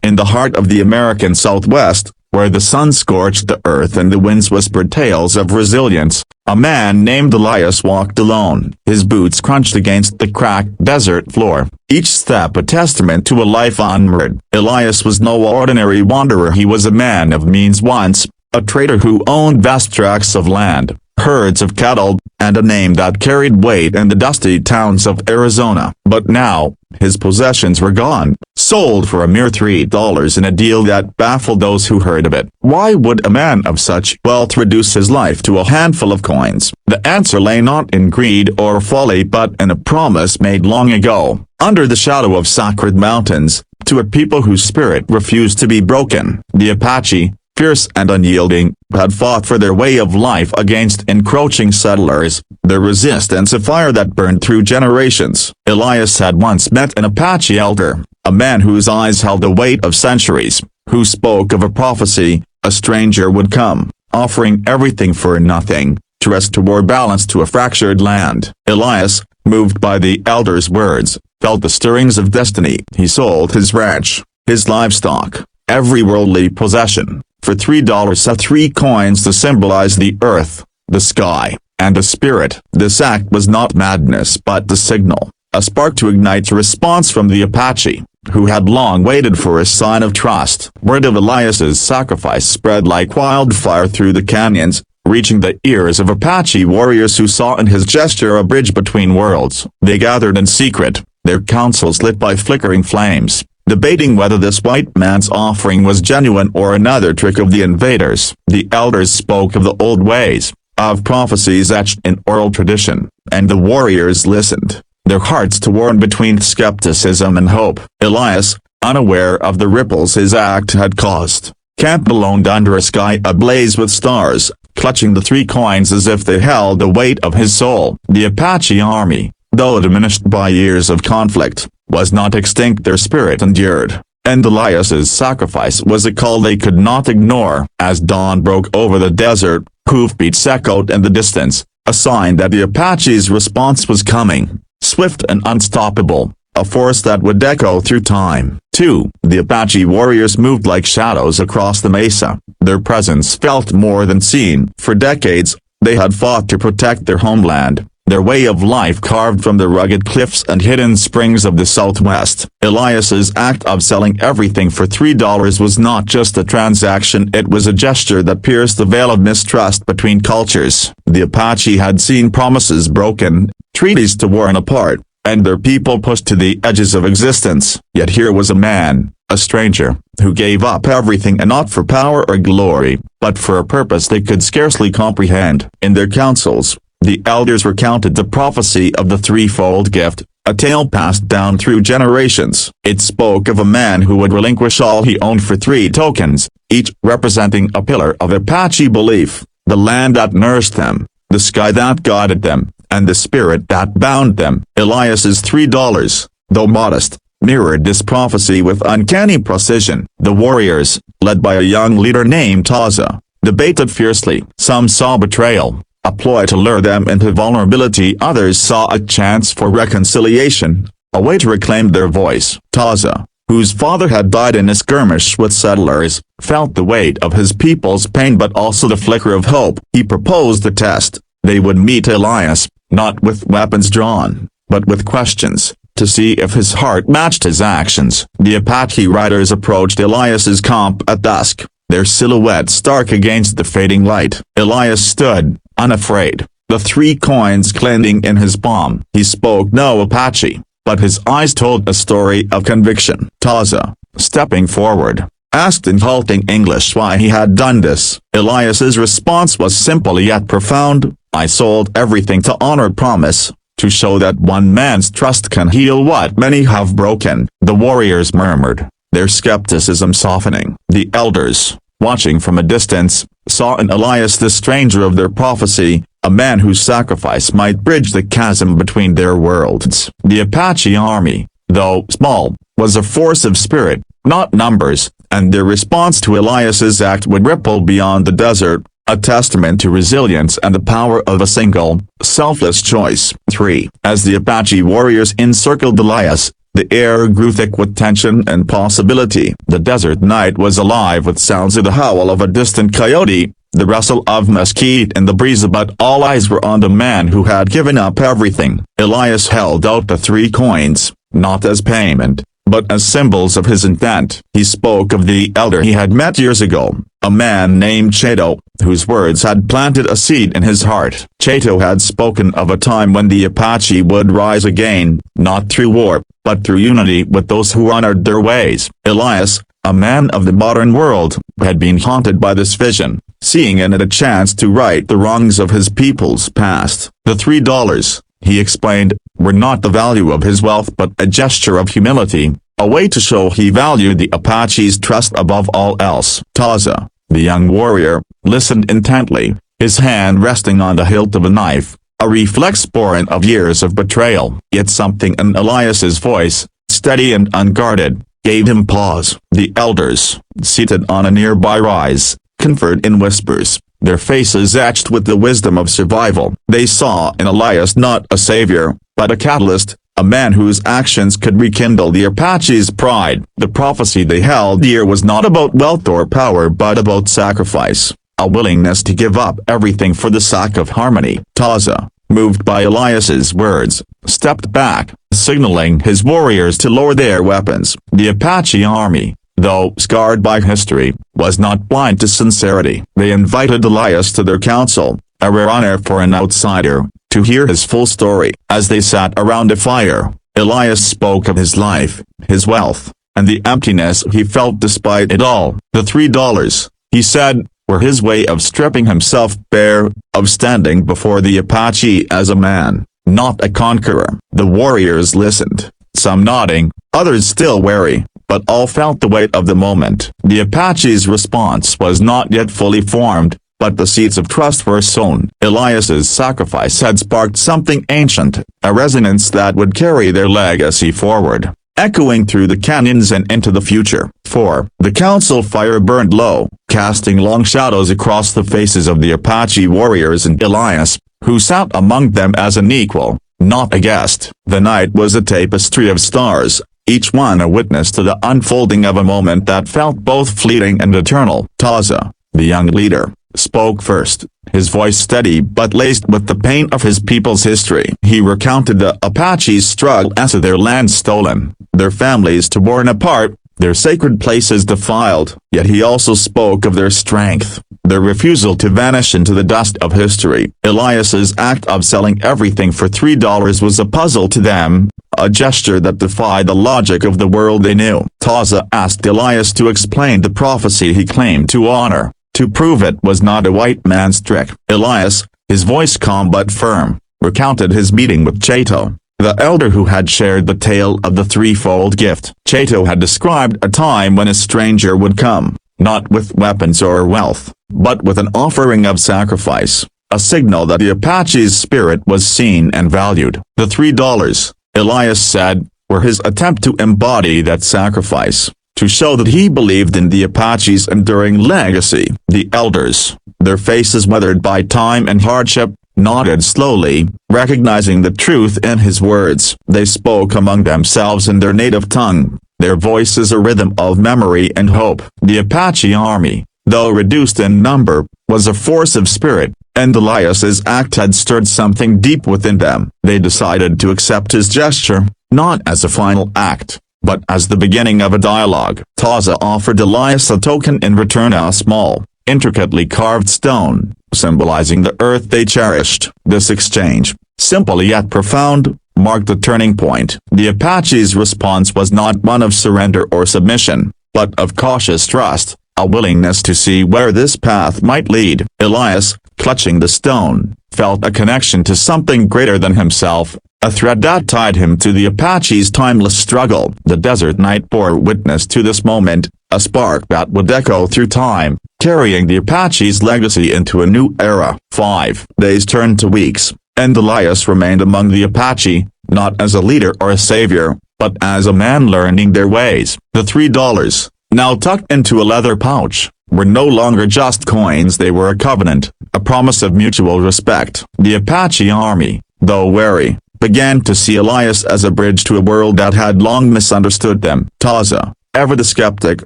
In the heart of the American Southwest, where the sun scorched the earth and the winds whispered tales of resilience, a man named Elias walked alone. His boots crunched against the cracked desert floor, each step a testament to a life unmarred. Elias was no ordinary wanderer. He was a man of means once, a trader who owned vast tracts of land, herds of cattle, and a name that carried weight in the dusty towns of Arizona. But now, his possessions were gone, sold for a mere $3 in a deal that baffled those who heard of it. Why would a man of such wealth reduce his life to a handful of coins? The answer lay not in greed or folly but in a promise made long ago, under the shadow of sacred mountains, to a people whose spirit refused to be broken. The Apache, fierce and unyielding, had fought for their way of life against encroaching settlers, their resistance a fire that burned through generations. Elias had once met an Apache elder, a man whose eyes held the weight of centuries, who spoke of a prophecy: a stranger would come, offering everything for nothing, to restore balance to a fractured land. Elias, moved by the elder's words, felt the stirrings of destiny. He sold his ranch, his livestock, every worldly possession, for $3 coins to symbolize the earth, the sky, and the spirit. This act was not madness but the signal, a spark to ignite a response from the Apache, who had long waited for a sign of trust. Word of Elias's sacrifice spread like wildfire through the canyons, reaching the ears of Apache warriors who saw in his gesture a bridge between worlds. They gathered in secret, their councils lit by flickering flames, debating whether this white man's offering was genuine or another trick of the invaders. The elders spoke of the old ways, of prophecies etched in oral tradition, and the warriors listened, their hearts torn between skepticism and hope. Elias, unaware of the ripples his act had caused, camped alone under a sky ablaze with stars, clutching the 3 coins as if they held the weight of his soul. The Apache Army, though diminished by years of conflict, was not extinct. Their spirit endured, and Elias's sacrifice was a call they could not ignore. As dawn broke over the desert, hoofbeats echoed in the distance, a sign that the Apache's response was coming, swift and unstoppable, a force that would echo through time. 2. The Apache warriors moved like shadows across the mesa, their presence felt more than seen. For decades, they had fought to protect their homeland, their way of life carved from the rugged cliffs and hidden springs of the Southwest. Elias's act of selling everything for $3 was not just a transaction, it was a gesture that pierced the veil of mistrust between cultures. The Apache had seen promises broken, treaties torn apart, and their people pushed to the edges of existence. Yet here was a man, a stranger, who gave up everything, and not for power or glory, but for a purpose they could scarcely comprehend. In their councils, the elders recounted the prophecy of the threefold gift, a tale passed down through generations. It spoke of a man who would relinquish all he owned for 3 tokens, each representing a pillar of Apache belief: the land that nourished them, the sky that guided them, and the spirit that bound them. Elias's $3, though modest, mirrored this prophecy with uncanny precision. The warriors, led by a young leader named Taza, debated fiercely. Some saw betrayal, a ploy to lure them into vulnerability. Others saw a chance for reconciliation, a way to reclaim their voice. Taza, whose father had died in a skirmish with settlers, felt the weight of his people's pain but also the flicker of hope. He proposed a test. They would meet Elias, not with weapons drawn, but with questions, to see if his heart matched his actions. The Apache riders approached Elias's camp at dusk, their silhouettes stark against the fading light. Elias stood, unafraid, the 3 coins clenching in his palm. He spoke no Apache, but his eyes told a story of conviction. Taza, stepping forward, asked in halting English why he had done this. Elias's response was simple yet profound: I sold everything to honor promise, to show that one man's trust can heal what many have broken. The warriors murmured, their skepticism softening. The elders, watching from a distance, saw in Elias the stranger of their prophecy, a man whose sacrifice might bridge the chasm between their worlds. The Apache Army, though small, was a force of spirit, not numbers, and their response to Elias's act would ripple beyond the desert, a testament to resilience and the power of a single, selfless choice. 3. As the Apache warriors encircled Elias, The air grew thick with tension and possibility. The desert night was alive with sounds of the howl of a distant coyote, the rustle of mesquite in the breeze, but all eyes were on the man who had given up everything. Elias held out the 3 coins, not as payment, but as symbols of his intent. He spoke of the elder he had met years ago, a man named Chato, whose words had planted a seed in his heart. Chato had spoken of a time when the Apache would rise again, not through war, but through unity with those who honored their ways. Elias, a man of the modern world, had been haunted by this vision, seeing in it a chance to right the wrongs of his people's past. The $3, he explained, were not the value of his wealth but a gesture of humility, a way to show he valued the Apache's trust above all else. Taza, the young warrior, listened intently, his hand resting on the hilt of a knife, a reflex born of years of betrayal. Yet something in Elias's voice, steady and unguarded, gave him pause. The elders, seated on a nearby rise, conferred in whispers, their faces etched with the wisdom of survival. They saw in Elias not a savior, but a catalyst, a man whose actions could rekindle the Apache's pride. The prophecy they held dear was not about wealth or power but about sacrifice, a willingness to give up everything for the sake of harmony. Taza, moved by Elias's words, stepped back, signaling his warriors to lower their weapons. The Apache Army, though scarred by history, was not blind to sincerity. They invited Elias to their council, a rare honor for an outsider, to hear his full story. As they sat around a fire, Elias spoke of his life, his wealth, and the emptiness he felt despite it all. The $3, he said, were his way of stripping himself bare, of standing before the Apache as a man, not a conqueror. The warriors listened, some nodding, others still wary, but all felt the weight of the moment. The Apache's response was not yet fully formed, but the seeds of trust were sown. Elias's sacrifice had sparked something ancient, a resonance that would carry their legacy forward, echoing through the canyons and into the future. 4. The council fire burned low, casting long shadows across the faces of the Apache warriors and Elias, who sat among them as an equal, not a guest. The night was a tapestry of stars, each one a witness to the unfolding of a moment that felt both fleeting and eternal. Taza, the young leader, spoke first, his voice steady but laced with the pain of his people's history. He recounted the Apache's struggle as to their land stolen, their families torn apart, their sacred places defiled. Yet he also spoke of their strength, their refusal to vanish into the dust of history. Elias's act of selling everything for $3 was a puzzle to them, a gesture that defied the logic of the world they knew. Taza asked Elias to explain the prophecy he claimed to honor, to prove it was not a white man's trick. Elias, his voice calm but firm, recounted his meeting with Chato, the elder who had shared the tale of the threefold gift. Chato had described a time when a stranger would come, not with weapons or wealth, but with an offering of sacrifice, a signal that the Apache's spirit was seen and valued. The $3, Elias said, were his attempt to embody that sacrifice, to show that he believed in the Apache's enduring legacy. The elders, their faces weathered by time and hardship, nodded slowly, recognizing the truth in his words. They spoke among themselves in their native tongue, their voices a rhythm of memory and hope. The Apache Army, though reduced in number, was a force of spirit, and Elias's act had stirred something deep within them. They decided to accept his gesture, not as a final act, but as the beginning of a dialogue. Taza offered Elias a token in return, a small, intricately carved stone, symbolizing the earth they cherished. This exchange, simple yet profound, marked a turning point. The Apache's response was not one of surrender or submission, but of cautious trust, a willingness to see where this path might lead. Elias, clutching the stone, felt a connection to something greater than himself, a thread that tied him to the Apache's timeless struggle. The desert night bore witness to this moment, a spark that would echo through time, carrying the Apache's legacy into a new era. 5 days turned to weeks, and Elias remained among the Apache, not as a leader or a savior, but as a man learning their ways. The $3, now tucked into a leather pouch, were no longer just coins. They were a covenant, a promise of mutual respect. The Apache Army, though wary, began to see Elias as a bridge to a world that had long misunderstood them. Taza, ever the skeptic,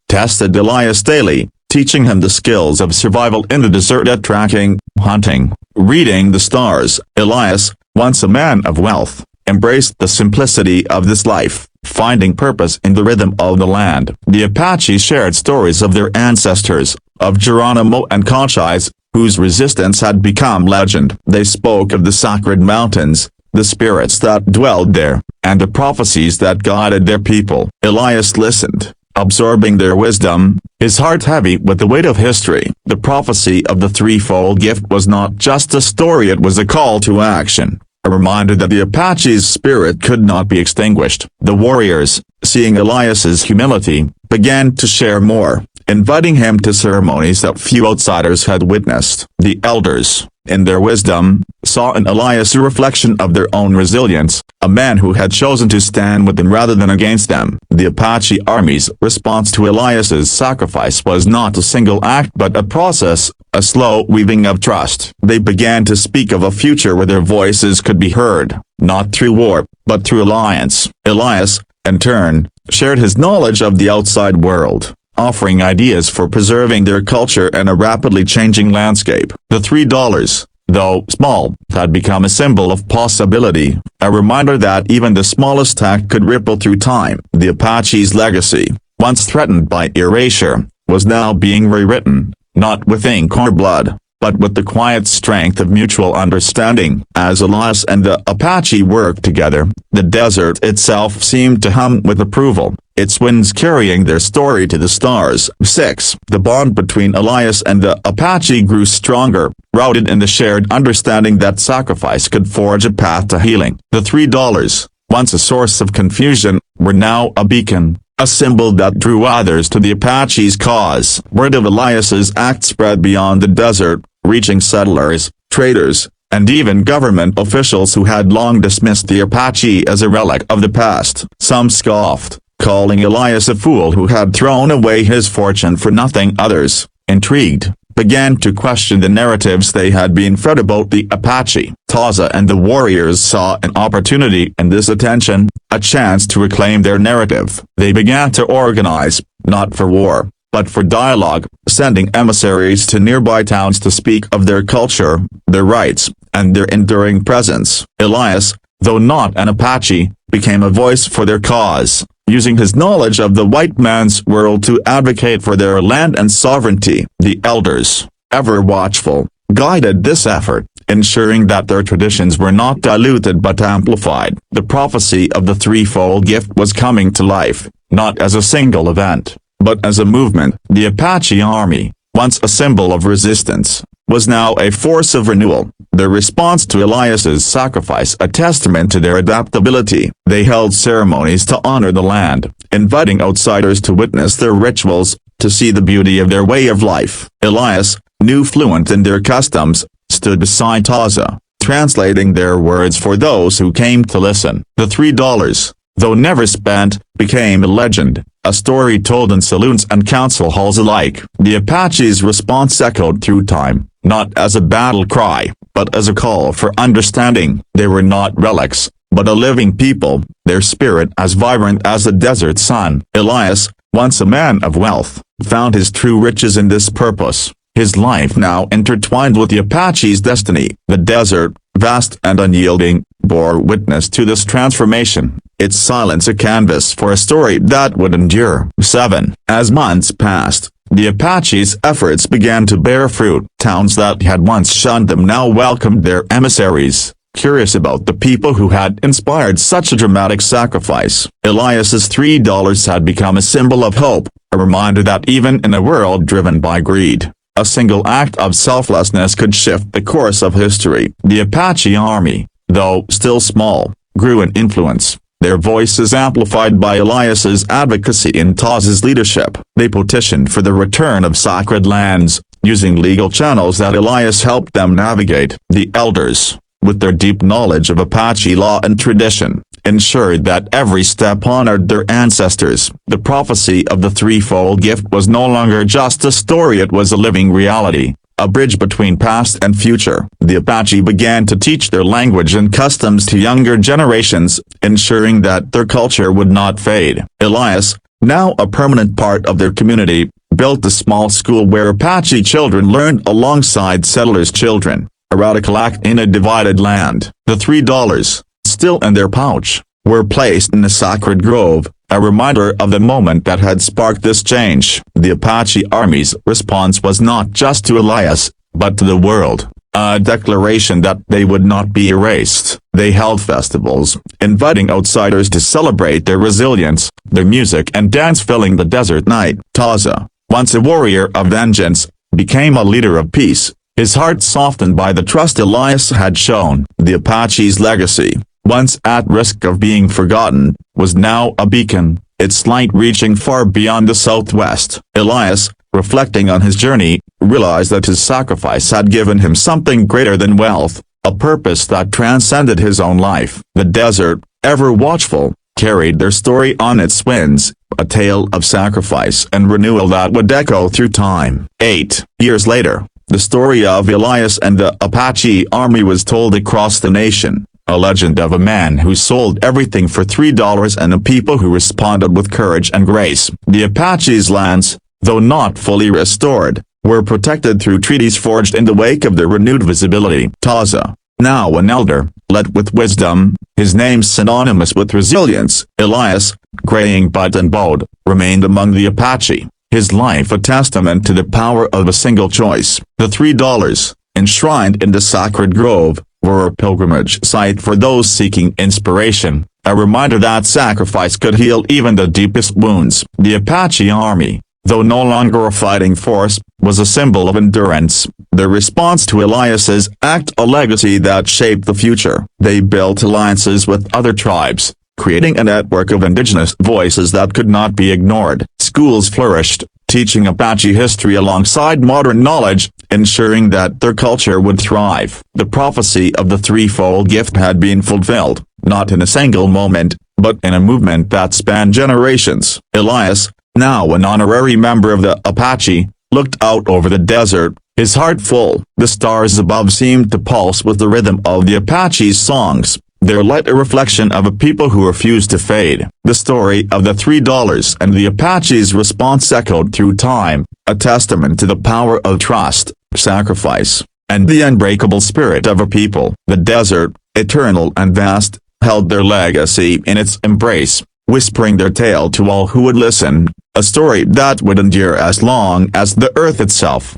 tested Elias daily, teaching him the skills of survival in the desert at tracking, hunting, reading the stars. Elias, once a man of wealth, embraced the simplicity of this life, finding purpose in the rhythm of the land. The Apaches shared stories of their ancestors, of Geronimo and Conchise, whose resistance had become legend. They spoke of the sacred mountains, the spirits that dwelled there, and the prophecies that guided their people. Elias listened, absorbing their wisdom, his heart heavy with the weight of history. The prophecy of the threefold gift was not just a story, it was a call to action, a reminder that the Apache's spirit could not be extinguished. The warriors, seeing Elias's humility, began to share more, inviting him to ceremonies that few outsiders had witnessed. The elders, in their wisdom, saw in Elias a reflection of their own resilience, a man who had chosen to stand with them rather than against them. The Apache Army's response to Elias's sacrifice was not a single act but a process, a slow weaving of trust. They began to speak of a future where their voices could be heard, not through war, but through alliance. Elias, in turn, shared his knowledge of the outside world, offering ideas for preserving their culture in a rapidly changing landscape. The $3, though small, had become a symbol of possibility, a reminder that even the smallest act could ripple through time. The Apache's legacy, once threatened by erasure, was now being rewritten, not with ink or blood, but with the quiet strength of mutual understanding. As Elias and the Apache worked together, the desert itself seemed to hum with approval, its winds carrying their story to the stars. 6. The bond between Elias and the Apache grew stronger, rooted in the shared understanding that sacrifice could forge a path to healing. The $3, once a source of confusion, were now a beacon, a symbol that drew others to the Apache's cause. Word of Elias's act spread beyond the desert, reaching settlers, traders, and even government officials who had long dismissed the Apache as a relic of the past. Some scoffed, calling Elias a fool who had thrown away his fortune for nothing. Others, intrigued, began to question the narratives they had been fed about the Apache. Taza and the warriors saw an opportunity in this attention, a chance to reclaim their narrative. They began to organize, not for war, but for dialogue, sending emissaries to nearby towns to speak of their culture, their rights, and their enduring presence. Elias, though not an Apache, became a voice for their cause, using his knowledge of the white man's world to advocate for their land and sovereignty. The elders, ever watchful, guided this effort, ensuring that their traditions were not diluted but amplified. The prophecy of the threefold gift was coming to life, not as a single event, but as a movement. The Apache Army, once a symbol of resistance, was now a force of renewal, their response to Elias's sacrifice a testament to their adaptability. They held ceremonies to honor the land, inviting outsiders to witness their rituals, to see the beauty of their way of life. Elias, new fluent in their customs, stood beside Taza, translating their words for those who came to listen. The $3, though never spent, became a legend, a story told in saloons and council halls alike. The Apache's response echoed through time, not as a battle cry, but as a call for understanding. They were not relics, but a living people, their spirit as vibrant as the desert sun. Elias, once a man of wealth, found his true riches in this purpose, his life now intertwined with the Apache's destiny. The desert, vast and unyielding, bore witness to this transformation, its silence a canvas for a story that would endure. 7. As months passed, the Apache's efforts began to bear fruit. Towns that had once shunned them now welcomed their emissaries, curious about the people who had inspired such a dramatic sacrifice. Elias's $3 had become a symbol of hope, a reminder that even in a world driven by greed, a single act of selflessness could shift the course of history. The Apache Army, though still small, grew in influence, their voices amplified by Elias's advocacy and Taza's leadership. They petitioned for the return of sacred lands, using legal channels that Elias helped them navigate. The elders, with their deep knowledge of Apache law and tradition, ensured that every step honored their ancestors. The prophecy of the threefold gift was no longer just a story, it was a living reality, a bridge between past and future. The Apache began to teach their language and customs to younger generations, ensuring that their culture would not fade. Elias, now a permanent part of their community, built a small school where Apache children learned alongside settlers' children, a radical act in a divided land. The $3, still in their pouch, were placed in a sacred grove, a reminder of the moment that had sparked this change. The Apache Army's response was not just to Elias, but to the world, a declaration that they would not be erased. They held festivals, inviting outsiders to celebrate their resilience, their music and dance filling the desert night. Taza, once a warrior of vengeance, became a leader of peace, his heart softened by the trust Elias had shown. The Apache's legacy, once at risk of being forgotten, was now a beacon, its light reaching far beyond the Southwest. Elias, reflecting on his journey, realized that his sacrifice had given him something greater than wealth, a purpose that transcended his own life. The desert, ever watchful, carried their story on its winds, a tale of sacrifice and renewal that would echo through time. 8 years later, the story of Elias and the Apache Army was told across the nation. A legend of a man who sold everything for $3 and a people who responded with courage and grace. The Apache's lands, though not fully restored, were protected through treaties forged in the wake of their renewed visibility. Taza, now an elder, led with wisdom, his name synonymous with resilience. Elias, graying but and bold, remained among the Apache, his life a testament to the power of a single choice. The $3, enshrined in the sacred grove, were a pilgrimage site for those seeking inspiration, a reminder that sacrifice could heal even the deepest wounds. The Apache Army, though no longer a fighting force, was a symbol of endurance, their response to Elias's act a legacy that shaped the future. They built alliances with other tribes, creating a network of indigenous voices that could not be ignored. Schools flourished, teaching Apache history alongside modern knowledge, ensuring that their culture would thrive. The prophecy of the threefold gift had been fulfilled, not in a single moment, but in a movement that spanned generations. Elias, now an honorary member of the Apache, looked out over the desert, his heart full. The stars above seemed to pulse with the rhythm of the Apache's songs, their light a reflection of a people who refused to fade. The story of the $3 and the Apache's response echoed through time, a testament to the power of trust, sacrifice, and the unbreakable spirit of a people. The desert, eternal and vast, held their legacy in its embrace, whispering their tale to all who would listen, a story that would endure as long as the earth itself.